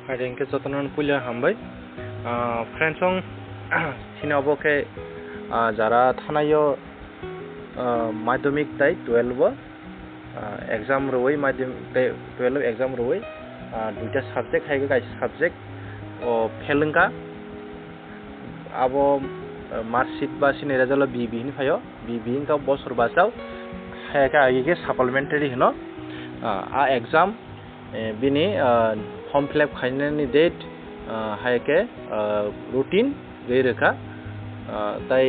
Haringke jotonon pulia hambai. Friendsong sinaboke jara thanayo madhyamik tai 12 exam roi madhyamik 12 exam roi duita subject hai ga subject o phelengka abo marksheet ba sini result BB ni phayo BB ka bosor basau hai ka age supplementary hino a exam bini form fill up khainani date hai ke routine gei rekha tai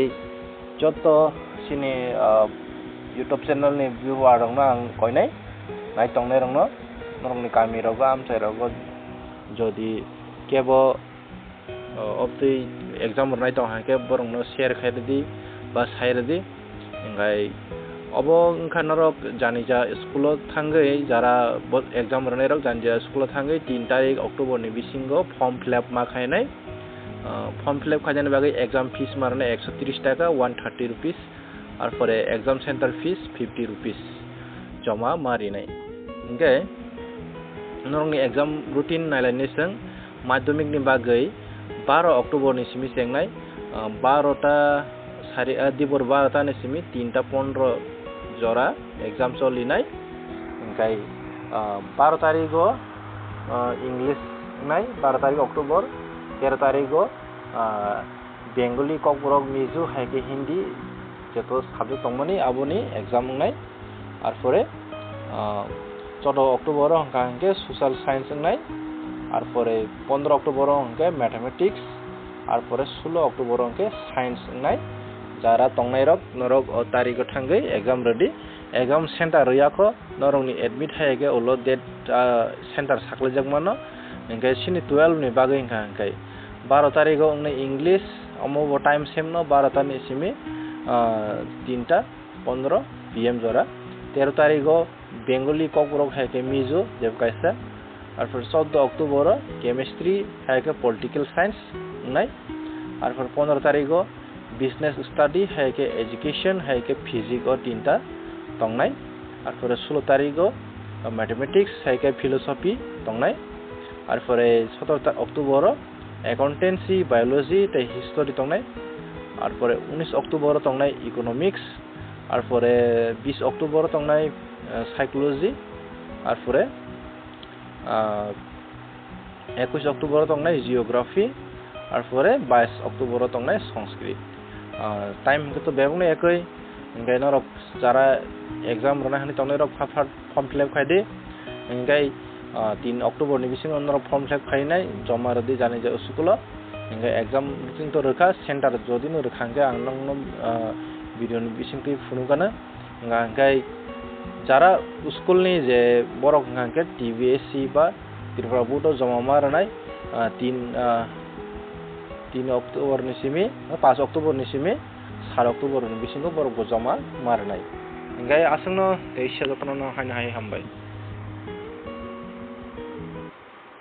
joto sini YouTube channel ni viewer rong na ang koinai nai tongnai rong no norong ni kami rogo amchai rogo jodi kebo of the exam nai tong ha ke borong no share khairedi ba sairedi engai obo ngkhanarok janija school thangai jara exam rnai rok janija school thangai 3 tarik October ni bisingo form fill up ma khainai form fill up khaijani bagai exam fees marne 130 টাকা 130 rupees আর পরে exam centre ফিস 50 rupees জমা মারিনাই ওকে নরংনি exam routine নাইলাইনেসং মাধ্যমিকনি বাগৈ 12 October नि सिमी सेंनाय 12 टा सारि दिबर 12 टा नि सिमी 3 टा 15 जरा एग्जाम चलिनाय ओमफ्राय 12 तारिखो इंग्लिश नाय 12 तारिख अक्टोबर 13 तारिखो बेंगली ककबरक मिजु हाइके हिंदी যেতো সাবজেক্ট তংমনি আবনি एग्जाम নাই আর পরে 14 অক্টোবর হংকে সোশ্যাল সায়েন্স নাই আর পরে 15 অক্টোবর হংকে ম্যাথমেটিক্স আর পরে 16 অক্টোবর হংকে সায়েন্স নাই যারা তংনাই রক নরক তারিখ থাঙ্গৈ एग्जाम রেডি एग्जाम सेंटर রয়াখো নরংনি এডমিট হাইগে ওলো ডেট সেন্টার সাকলাইজাক মানো হংকে সিনি 12 নি বাগৈ হংকাই 12 তারিখ হংনি इंग्लिश অমো টাইম সেম ন 12 টা নি সিমি 3টা 15 PM জরা 13 তারিখো বেঙ্গলি ককবরক হাইকে মিজো যেব কাইসা আর ফির 14 অক্টোবর কেমিস্ট্রি হাইকে পলিটিক্যাল সায়েন্স নাই আর ফির 15 তারিখো বিজনেস স্টাডি হাইকে এডুকেশন হাইকে ফিজিক্স ও 3টা তংনাই আর ফির 16 তারিখো ম্যাথমেটিক্স হাইকে ফিলোসফি তংনাই আর ফির 17 অক্টোবর অ্যাকাউন্টেন্সি বায়োলজি তে হিস্টরি তংনাই আর পরে 19 অক্টোবর তংনাই ইকোনমিক্স আর পরে 20 অক্টোবর তংনাই সাইকোলজি আর পরে 21 অক্টোবর তংনাই জিওগ্রাফি আর পরে 22 অক্টোবর তংনাই সংস্কৃত টাইম তো বেবংনে একই গাইনরক যারা एग्जाम রনাহানি তংনাই রক ফর্ম ফিল আপ খাইদে গাই 3 অক্টোবর नि बिसिं অনরক ফর্ম ফিল আপ খাইনাই জমা রদি জানি যে স্কুল एग्जाम रुटीन तो रखा सेंटर जदिनो रखांगे आं नंगनो भिडियो नि बिसिंखै फुनुगानो गांगाय जारा स्कूल नि जे बरक गांके टीवीएससी बा त्रिपुरा बोर्ड जमा मारनाय 3 अक्टोबर नि सिमी 5 अक्टोबर नि सिमी 7 अक्टोबर नि बिसिंखौ बरक जमा मारनाय गांगाय आसंनो देशा जतनो हायनो हाय हामबाय।